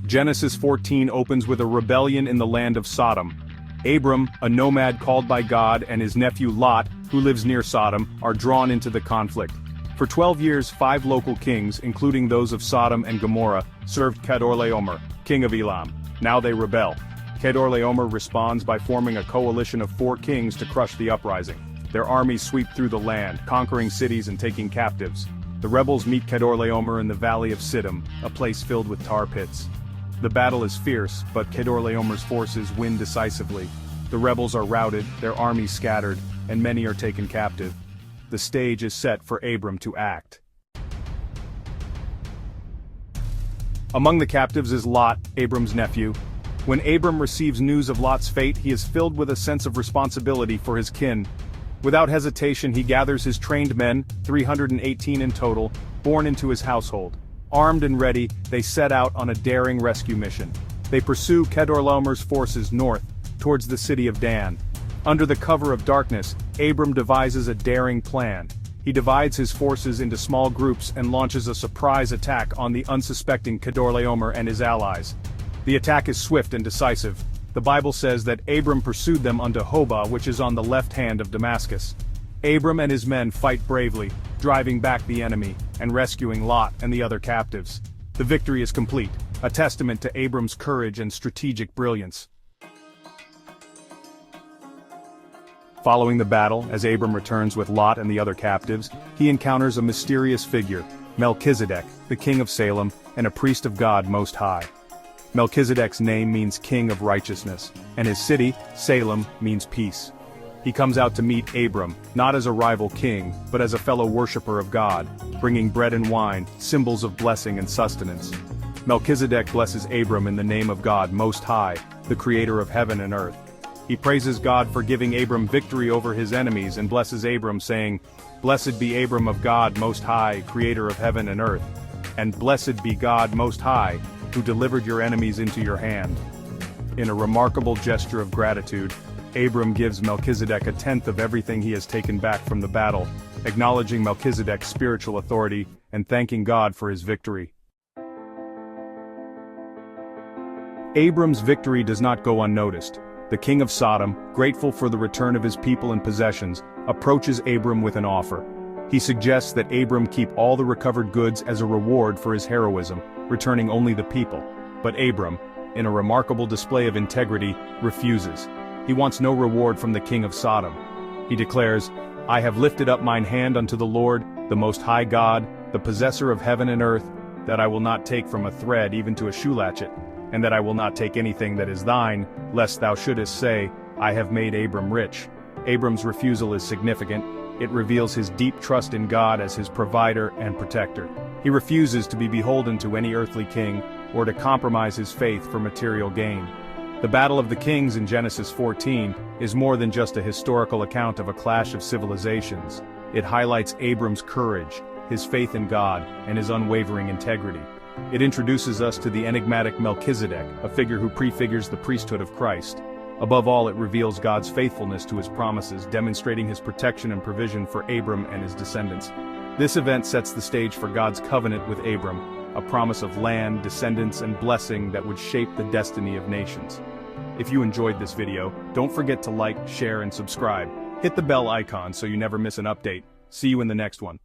Genesis 14 opens with a rebellion in the land of Sodom. Abram, a nomad called by God, and his nephew Lot, who lives near Sodom, are drawn into the conflict. For 12 years 5 local kings, including those of Sodom and Gomorrah, served Chedorlaomer, king of Elam. Now they rebel. Chedorlaomer responds by forming a coalition of 4 kings to crush the uprising. Their armies sweep through the land, conquering cities and taking captives. The rebels meet Chedorlaomer in the valley of Siddim, a place filled with tar pits. The battle is fierce, but Chedorlaomer's forces win decisively. The rebels are routed, their armies scattered, and many are taken captive. The stage is set for Abram to act. Among the captives is Lot, Abram's nephew. When Abram receives news of Lot's fate, he is filled with a sense of responsibility for his kin. Without hesitation, he gathers his trained men, 318 in total, born into his household. Armed and ready, they set out on a daring rescue mission. They pursue Chedorlaomer's forces north, towards the city of Dan. Under the cover of darkness, Abram devises a daring plan. He divides his forces into small groups and launches a surprise attack on the unsuspecting Chedorlaomer and his allies. The attack is swift and decisive. The Bible says that Abram pursued them unto Hobah, which is on the left hand of Damascus. Abram and his men fight bravely, driving back the enemy, and rescuing Lot and the other captives. The victory is complete, a testament to Abram's courage and strategic brilliance. Following the battle, as Abram returns with Lot and the other captives, he encounters a mysterious figure, Melchizedek, the king of Salem, and a priest of God Most High. Melchizedek's name means king of righteousness, and his city, Salem, means peace. He comes out to meet Abram, not as a rival king, but as a fellow worshiper of God, bringing bread and wine, symbols of blessing and sustenance. Melchizedek blesses Abram in the name of God Most High, the creator of heaven and earth. He praises God for giving Abram victory over his enemies and blesses Abram, saying, "Blessed be Abram of God Most High, creator of heaven and earth. And blessed be God Most High, who delivered your enemies into your hand." In a remarkable gesture of gratitude, Abram gives Melchizedek a tenth of everything he has taken back from the battle, acknowledging Melchizedek's spiritual authority and thanking God for his victory. Abram's victory does not go unnoticed. The king of Sodom, grateful for the return of his people and possessions, approaches Abram with an offer. He suggests that Abram keep all the recovered goods as a reward for his heroism, returning only the people. But Abram, in a remarkable display of integrity, refuses. He wants no reward from the king of Sodom. He declares, "I have lifted up mine hand unto the Lord, the Most High God, the possessor of heaven and earth, that I will not take from a thread even to a shoe latchet, and that I will not take anything that is thine, lest thou shouldest say, I have made Abram rich." Abram's refusal is significant. It reveals his deep trust in God as his provider and protector. He refuses to be beholden to any earthly king, or to compromise his faith for material gain. The Battle of the Kings in Genesis 14 is more than just a historical account of a clash of civilizations. It highlights Abram's courage, his faith in God, and his unwavering integrity. It introduces us to the enigmatic Melchizedek, a figure who prefigures the priesthood of Christ. Above all, it reveals God's faithfulness to his promises, demonstrating his protection and provision for Abram and his descendants. This event sets the stage for God's covenant with Abram, a promise of land, descendants, and blessing that would shape the destiny of nations. If you enjoyed this video, don't forget to like, share, and subscribe. Hit the bell icon so you never miss an update. See you in the next one.